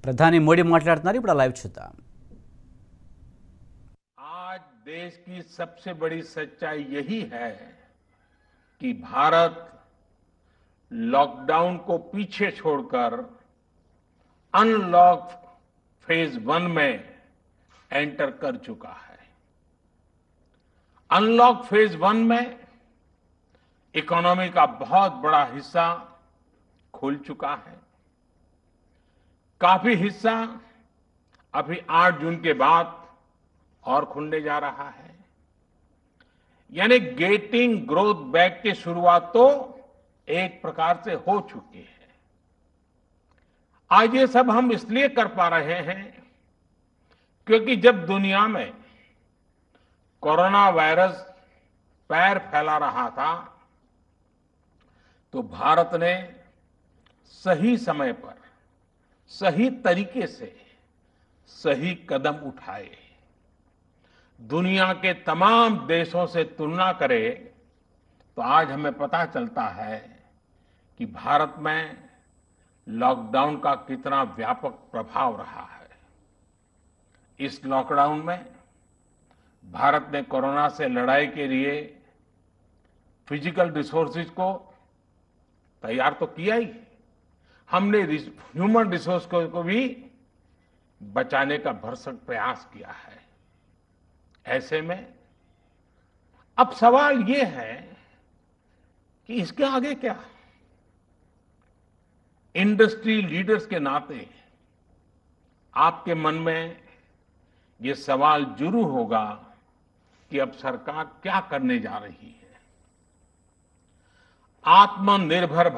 ప్రధాని మోడీ మాట్లాడుతున్నారు. ఇప్పుడు ఆ లైవ్ చూద్దాం. आज देश की सबसे बड़ी सच्चाई यही है कि भारत लॉकडाउन को पीछे छोड़कर अनलॉक फेज 1 में एंटर कर चुका है। अनलॉक फेज 1 में इकोनॉमी का बहुत बड़ा हिस्सा खुल चुका है। काफी हिस्सा अभी 8 जून के बाद और खुलने जा रहा है। यानी गेटिंग ग्रोथ बैक की शुरुआत तो एक प्रकार से हो चुकी है। आज ये सब हम इसलिए कर पा रहे हैं क्योंकि जब दुनिया में कोरोना वायरस पैर फैला रहा था तो भारत ने सही समय पर सही तरीके से सही कदम उठाए। दुनिया के तमाम देशों से तुलना करें तो आज हमें पता चलता है कि भारत में लॉकडाउन का कितना व्यापक प्रभाव रहा है। इस लॉकडाउन में भारत ने कोरोना से लड़ाई के लिए फिजिकल रिसोर्सेज को तैयार तो किया ही, हमने ह्यूमन रिसोर्स को भी बचाने का भरसक प्रयास किया है। ऐसे में अब सवाल ये है कि इसके आगे क्या। इंडस्ट्री लीडर्स के नाते आपके मन में ये सवाल जरूर होगा कि अब सरकार क्या करने जा रही है। आत्मनिर्भर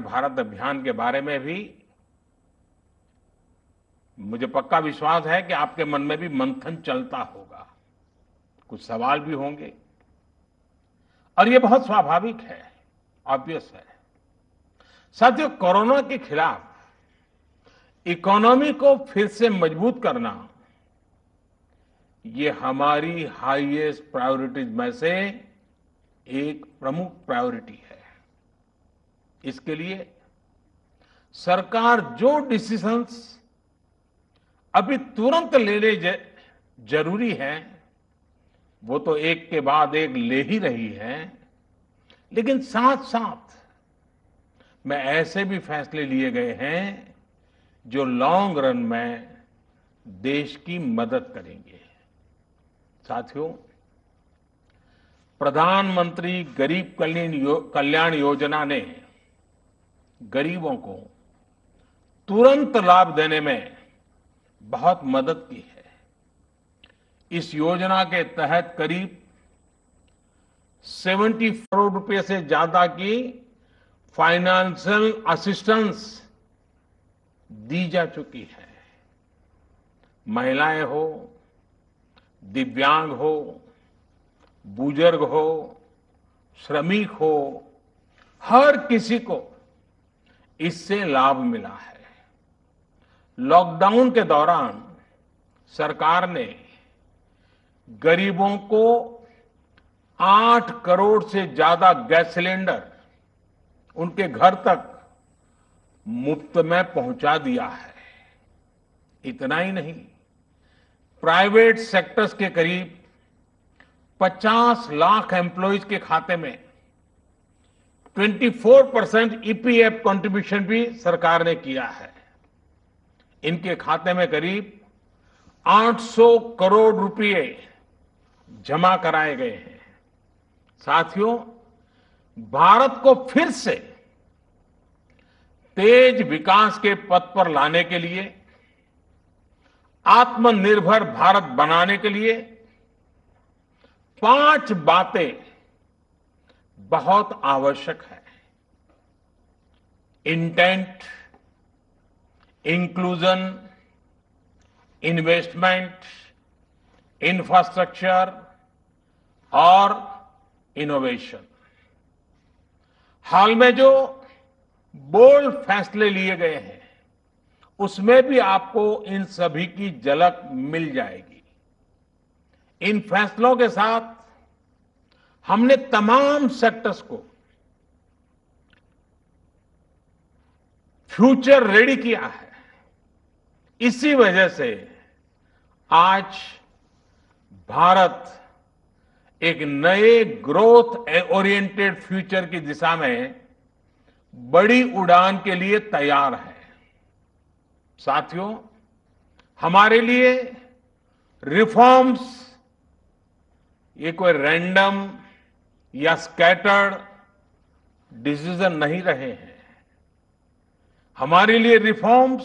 भारत अभियान के बारे में भी मुझे पक्का विश्वास है कि आपके मन में भी मंथन चलता होगा, कुछ सवाल भी होंगे और ये बहुत स्वाभाविक है, ऑब्वियस है। साथियों, कोरोना के खिलाफ इकोनॉमी को फिर से मजबूत करना ये हमारी हाईएस्ट प्रायोरिटीज में से एक प्रमुख प्रायोरिटी है। इसके लिए सरकार जो डिसीजंस अभी तुरंत लेने जरूरी है वो तो एक के बाद एक ले ही रही है, लेकिन साथ साथ में ऐसे भी फैसले लिए गए हैं जो लॉन्ग रन में देश की मदद करेंगे। साथियों, प्रधानमंत्री गरीब कल्याण योजना ने गरीबों को तुरंत लाभ देने में बहुत मदद की है। इस योजना के तहत करीब 70 करोड़ रुपए से ज्यादा की फाइनेंशियल असिस्टेंस दी जा चुकी है। महिलाएं हो, दिव्यांग हो, बुजुर्ग हो, श्रमिक हो, हर किसी को इससे लाभ मिला है। लॉकडाउन के दौरान सरकार ने गरीबों को 8 करोड़ से ज्यादा गैस सिलेंडर उनके घर तक मुफ्त में पहुंचा दिया है। इतना ही नहीं, प्राइवेट सेक्टर्स के करीब 50 लाख एम्प्लॉयज के खाते में 24% ईपीएफ कंट्रीब्यूशन भी सरकार ने किया है। इनके खाते में करीब 800 करोड़ रुपए जमा कराए गए हैं। साथियों, भारत को फिर से तेज विकास के पथ पर लाने के लिए, आत्मनिर्भर भारत बनाने के लिए 5 बातें बहुत आवश्यक है। इंटेंट, इंक्लूजन, इन्वेस्टमेंट, इंफ्रास्ट्रक्चर और इनोवेशन। हाल में जो बोल्ड फैसले लिए गए हैं उसमें भी आपको इन सभी की झलक मिल जाएगी। इन फैसलों के साथ हमने तमाम सेक्टर्स को फ्यूचर रेडी किया है। इसी वजह से आज भारत एक नए ग्रोथ ओरिएंटेड फ्यूचर की दिशा में बड़ी उड़ान के लिए तैयार है। साथियों, हमारे लिए रिफॉर्म्स ये कोई रैंडम या स्कैटर्ड डिसीजन नहीं रहे हैं। हमारे लिए reforms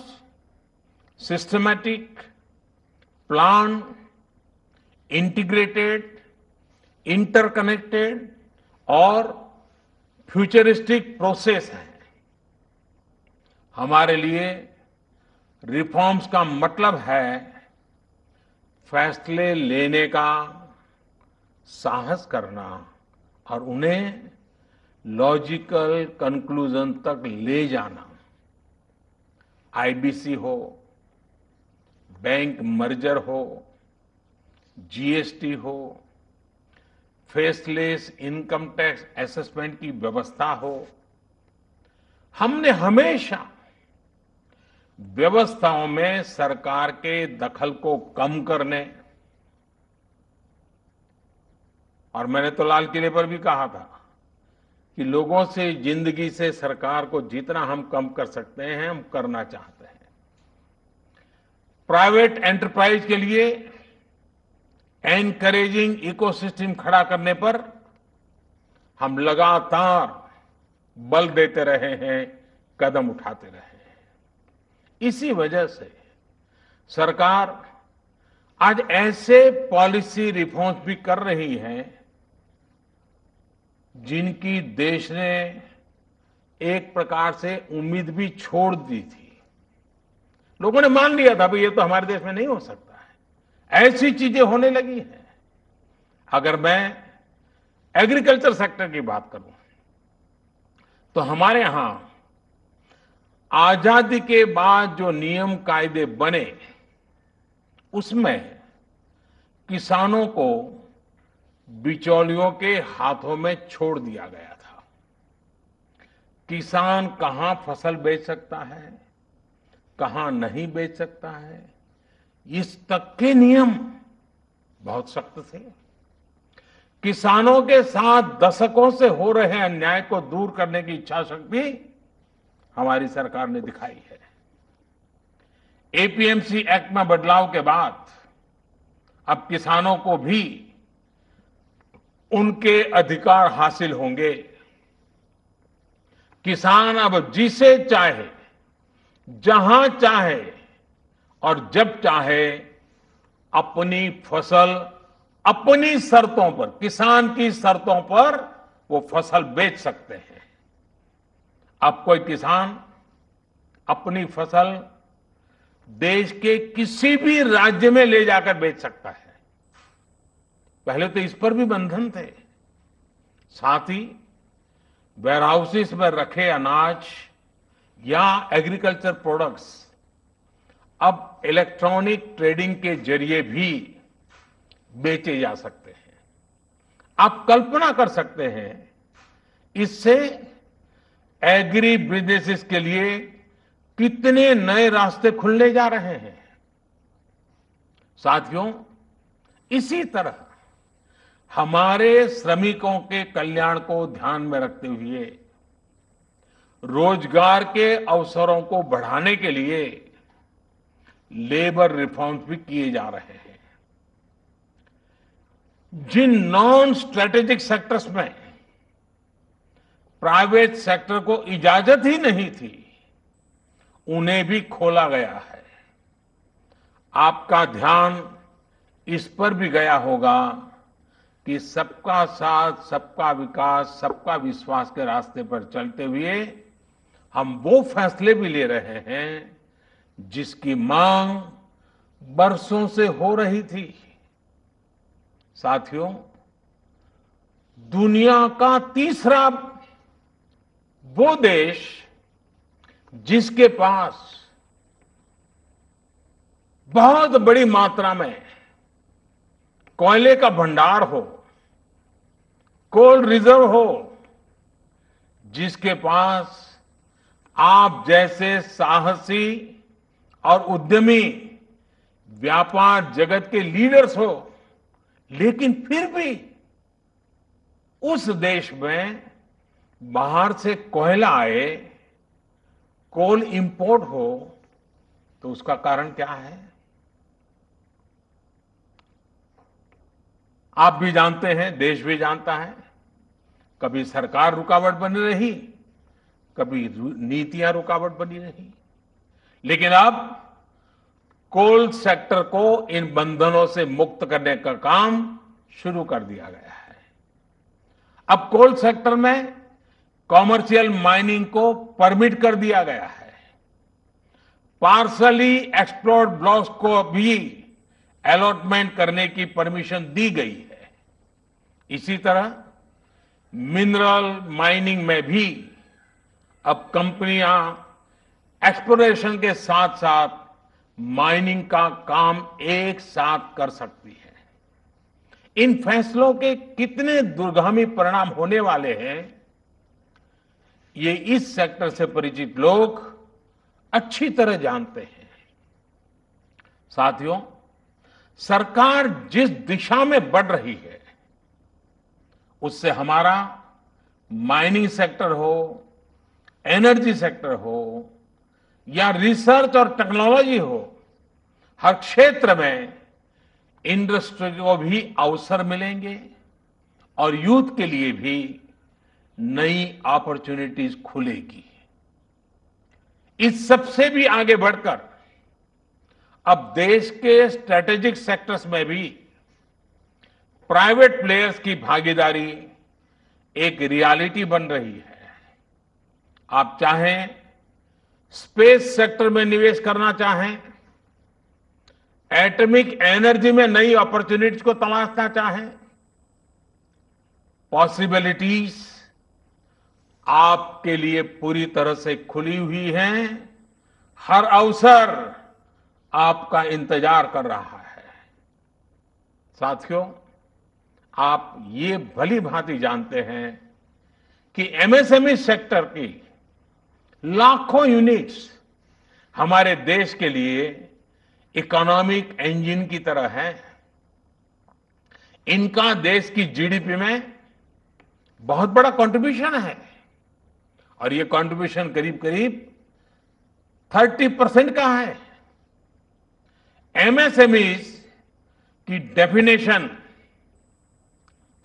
systematic, plan, integrated, interconnected और फ्यूचरिस्टिक प्रोसेस है। हमारे लिए रिफॉर्म्स का मतलब है फैसले लेने का साहस करना और उन्हें लॉजिकल कंक्लूजन तक ले जाना। आईबीसी हो, बैंक मर्जर हो, जीएसटी हो, फेसलेस इनकम टैक्स असेसमेंट की व्यवस्था हो, हमने हमेशा व्यवस्थाओं में सरकार के दखल को कम करने, और मैंने तो लाल किले पर भी कहा था कि लोगों से, जिंदगी से सरकार को जितना हम कम कर सकते हैं हम करना चाहते हैं। प्राइवेट एंटरप्राइज के लिए एनकरेजिंग इकोसिस्टम खड़ा करने पर हम लगातार बल देते रहे हैं, कदम उठाते रहे हैं। इसी वजह से सरकार आज ऐसे पॉलिसी रिफॉर्म्स भी कर रही है जिनकी देश ने एक प्रकार से उम्मीद भी छोड़ दी थी। लोगों ने मान लिया था भाई ये तो हमारे देश में नहीं हो सकता है, ऐसी चीजें होने लगी हैं। अगर मैं एग्रीकल्चर सेक्टर की बात करूं तो हमारे यहां आजादी के बाद जो नियम कायदे बने उसमें किसानों को बिचौलियों के हाथों में छोड़ दिया गया था। किसान कहां फसल बेच सकता है, कहां नहीं बेच सकता है, इस तक के नियम बहुत सख्त थे। किसानों के साथ दशकों से हो रहे अन्याय को दूर करने की इच्छा शक्ति हमारी सरकार ने दिखाई है। एपीएमसी एक्ट में बदलाव के बाद अब किसानों को भी उनके अधिकार हासिल होंगे। किसान अब जिसे चाहे, जहां चाहे और जब चाहे अपनी फसल अपनी शर्तों पर, किसान की शर्तों पर वो फसल बेच सकते हैं। अब कोई किसान अपनी फसल देश के किसी भी राज्य में ले जाकर बेच सकता है। पहले तो इस पर भी बंधन थे। साथ ही वेयरहाउसेस में रखे अनाज या एग्रीकल्चर प्रोडक्ट्स अब इलेक्ट्रॉनिक ट्रेडिंग के जरिए भी बेचे जा सकते हैं। आप कल्पना कर सकते हैं इससे एग्री बिजनेसेस के लिए कितने नए रास्ते खुलने जा रहे हैं। साथियों, इसी तरह हमारे श्रमिकों के कल्याण को ध्यान में रखते हुए रोजगार के अवसरों को बढ़ाने के लिए लेबर रिफॉर्म्स भी किए जा रहे हैं। जिन नॉन स्ट्रेटेजिक सेक्टर्स में प्राइवेट सेक्टर को इजाजत ही नहीं थी, उन्हें भी खोला गया है। आपका ध्यान इस पर भी गया होगा कि सबका साथ, सबका विकास, सबका विश्वास के रास्ते पर चलते हुए हम वो फैसले भी ले रहे हैं जिसकी मांग बरसों से हो रही थी। साथियों, दुनिया का तीसरा वो देश जिसके पास बहुत बड़ी मात्रा में कोयले का भंडार हो, कोल रिजर्व हो, जिसके पास आप जैसे साहसी और उद्यमी व्यापार जगत के लीडर्स हो, लेकिन फिर भी उस देश में बाहर से कोयला आए, कोल इंपोर्ट हो, तो उसका कारण क्या है? आप भी जानते हैं, देश भी जानता है। कभी सरकार रुकावट बनी रही, कभी नीतियां रुकावट बनी रही, लेकिन अब कोल सेक्टर को इन बंधनों से मुक्त करने का काम शुरू कर दिया गया है। अब कोल सेक्टर में कॉमर्शियल माइनिंग को परमिट कर दिया गया है। पार्सली एक्सप्लोर्ड ब्लॉक्स को भी अलॉटमेंट करने की परमिशन दी गई है। इसी तरह मिनरल माइनिंग में भी अब कंपनियां एक्सप्लोरेशन के साथ साथ माइनिंग का काम एक साथ कर सकती है। इन फैसलों के कितने दूरगामी परिणाम होने वाले हैं, ये इस सेक्टर से परिचित लोग अच्छी तरह जानते हैं। साथियों, सरकार जिस दिशा में बढ़ रही है, उससे हमारा माइनिंग सेक्टर हो, एनर्जी सेक्टर हो या रिसर्च और टेक्नोलॉजी हो, हर क्षेत्र में इंडस्ट्री को भी अवसर मिलेंगे और यूथ के लिए भी नई अपॉर्चुनिटीज खुलेगी। इस सबसे भी आगे बढ़कर अब देश के स्ट्रेटेजिक सेक्टर्स में भी प्राइवेट प्लेयर्स की भागीदारी एक रियलिटी बन रही है। आप चाहें स्पेस सेक्टर में निवेश करना चाहें, एटॉमिक एनर्जी में नई अपॉर्चुनिटीज को तलाशना चाहें, पॉसिबिलिटीज आपके लिए पूरी तरह से खुली हुई हैं। हर अवसर आपका इंतजार कर रहा है। साथियों, आप ये भली भांति जानते हैं कि एमएसएमई सेक्टर की लाखों यूनिट्स हमारे देश के लिए इकोनॉमिक इंजन की तरह है। इनका देश की जीडीपी में बहुत बड़ा कंट्रीब्यूशन है और ये कंट्रीब्यूशन करीब करीब 30% का है। एमएसएमईज की डेफिनेशन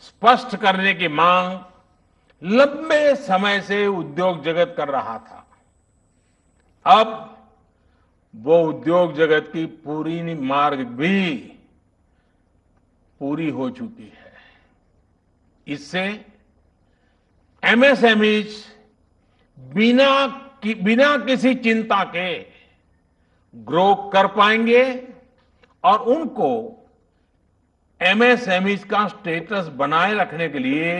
स्पष्ट करने की मांग लंबे समय से उद्योग जगत कर रहा था। अब वो उद्योग जगत की पूरी मार्ग भी पूरी हो चुकी है। इससे एमएसएमईज बिना किसी चिंता के ग्रो कर पाएंगे और उनको एमएसएमईज का स्टेटस बनाए रखने के लिए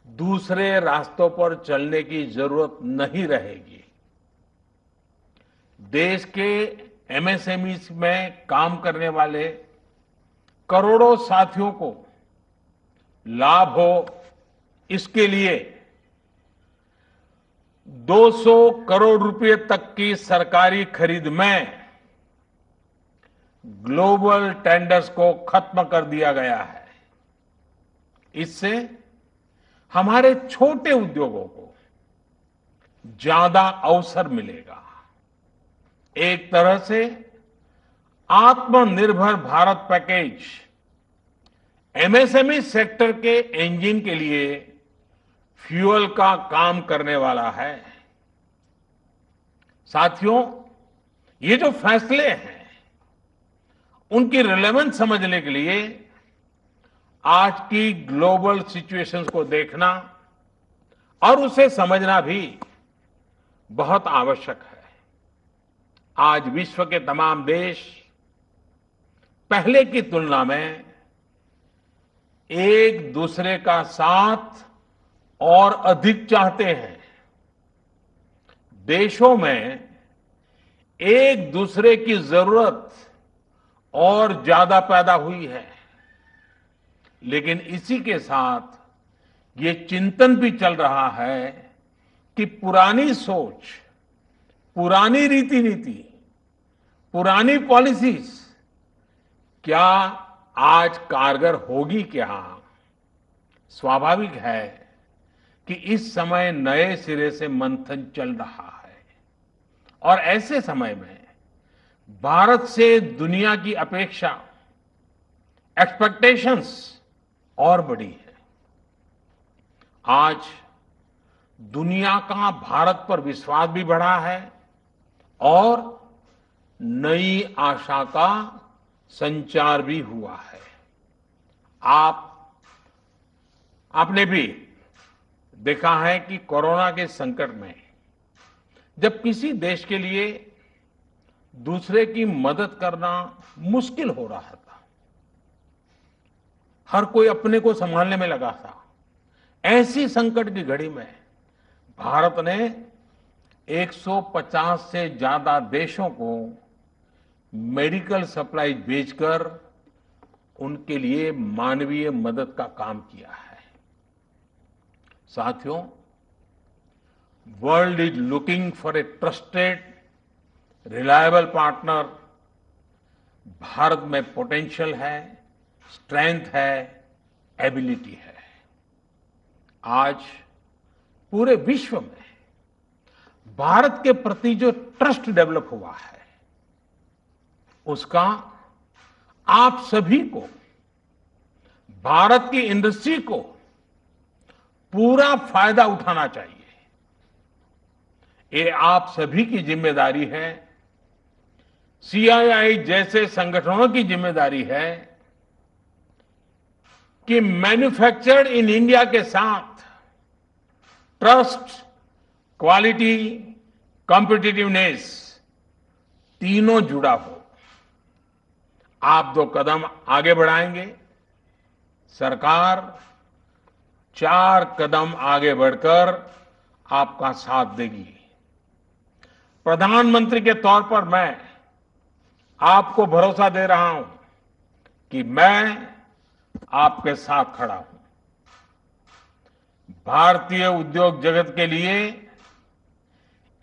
दूसरे रास्तों पर चलने की जरूरत नहीं रहेगी। देश के एमएसएमईज में काम करने वाले करोड़ों साथियों को लाभ हो, इसके लिए 200 करोड़ रुपए तक की सरकारी खरीद में ग्लोबल टेंडर्स को खत्म कर दिया गया है। इससे हमारे छोटे उद्योगों को ज्यादा अवसर मिलेगा। एक तरह से आत्मनिर्भर भारत पैकेज एमएसएमई सेक्टर के इंजन के लिए फ्यूल का काम करने वाला है। साथियों, ये जो फैसले हैं उनकी रिलेवेंस समझने के लिए आज की ग्लोबल सिचुएशंस को देखना और उसे समझना भी बहुत आवश्यक है। आज विश्व के तमाम देश पहले की तुलना में एक दूसरे का साथ और अधिक चाहते हैं। देशों में एक दूसरे की जरूरत और ज्यादा पैदा हुई है, लेकिन इसी के साथ ये चिंतन भी चल रहा है कि पुरानी सोच, पुरानी रीति नीति, पुरानी पॉलिसीज क्या आज कारगर होगी क्या? स्वाभाविक है कि इस समय नए सिरे से मंथन चल रहा है और ऐसे समय में भारत से दुनिया की अपेक्षा, एक्सपेक्टेशंस और बड़ी है। आज दुनिया का भारत पर विश्वास भी बढ़ा है और नई आशा का संचार भी हुआ है। आपने भी देखा है कि कोरोना के संकट में जब किसी देश के लिए दूसरे की मदद करना मुश्किल हो रहा था, हर कोई अपने को संभालने में लगा था, ऐसी संकट की घड़ी में भारत ने 150 से ज्यादा देशों को मेडिकल सप्लाई भेजकर उनके लिए मानवीय मदद का काम किया है। साथियों, world is looking for a trusted, reliable partner. Bharat में पोटेंशियल है, स्ट्रेंथ है, एबिलिटी है। आज पूरे विश्व में भारत के प्रति जो ट्रस्ट डेवलप हुआ है, उसका आप सभी को, भारत की इंडस्ट्री को पूरा फायदा उठाना चाहिए। ये आप सभी की जिम्मेदारी है, सीआईआई जैसे संगठनों की जिम्मेदारी है कि मैन्युफैक्चर्ड इन इंडिया के साथ ट्रस्ट, क्वालिटी, कॉम्पिटिटिवनेस तीनों जुड़ा हो। आप 2 कदम आगे बढ़ाएंगे, सरकार 4 कदम आगे बढ़कर आपका साथ देगी। प्रधानमंत्री के तौर पर मैं आपको भरोसा दे रहा हूं कि मैं आपके साथ खड़ा हूं। भारतीय उद्योग जगत के लिए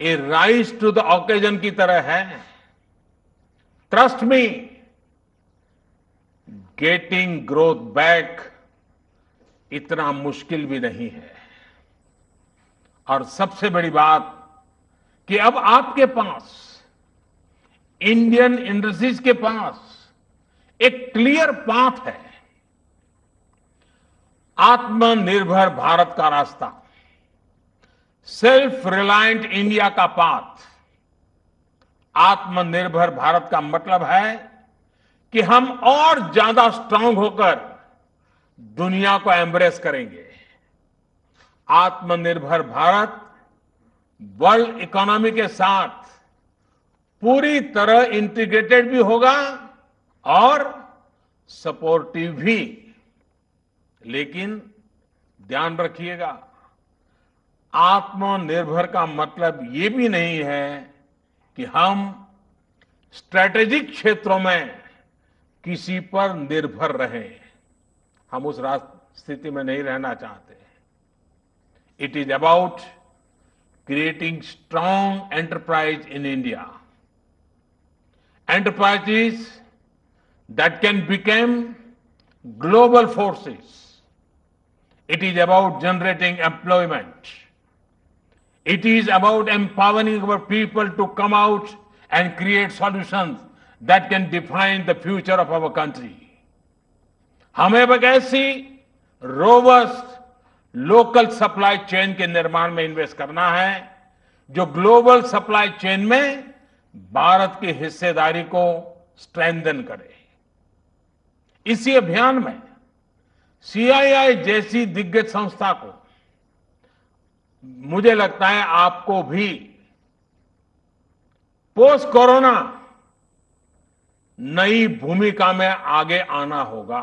ये राइज टू द ऑकेजन की तरह है। Trust me, getting growth back इतना मुश्किल भी नहीं है। और सबसे बड़ी बात कि अब आपके पास, इंडियन इंडस्ट्रीज के पास एक क्लियर पाथ है। आत्मनिर्भर भारत का रास्ता, सेल्फ रिलायंट इंडिया का पाथ। आत्मनिर्भर भारत का मतलब है कि हम और ज्यादा स्ट्रांग होकर दुनिया को एम्ब्रेस करेंगे। आत्मनिर्भर भारत वर्ल्ड इकोनॉमी के साथ पूरी तरह इंटीग्रेटेड भी होगा और सपोर्टिव भी। लेकिन ध्यान रखिएगा, आत्मनिर्भर का मतलब ये भी नहीं है कि हम स्ट्रैटेजिक क्षेत्रों में किसी पर निर्भर रहें। हम उस स्थिति में नहीं रहना चाहते। It is about creating strong enterprise in India, enterprises that can become global forces. It is about generating employment. It is about empowering our people to come out and create solutions that can define the future of our country. हमें एक ऐसी robust local supply chain के निर्माण में invest करना है जो global supply chain में भारत की हिस्सेदारी को स्ट्रेंथन करे। इसी अभियान में सीआईआई जैसी दिग्गज संस्था को, मुझे लगता है आपको भी पोस्ट कोरोना नई भूमिका में आगे आना होगा।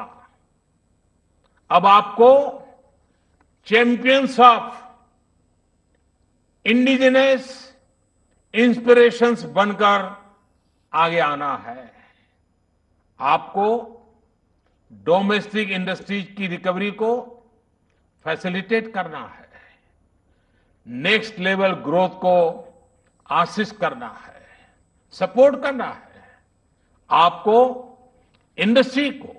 अब आपको चैंपियंस ऑफ इंडिजिनस इंस्पिरेशंस बनकर आगे आना है। आपको डोमेस्टिक इंडस्ट्रीज की रिकवरी को फैसिलिटेट करना है। नेक्स्ट लेवल ग्रोथ को आसिस्ट करना है, सपोर्ट करना है। आपको इंडस्ट्री को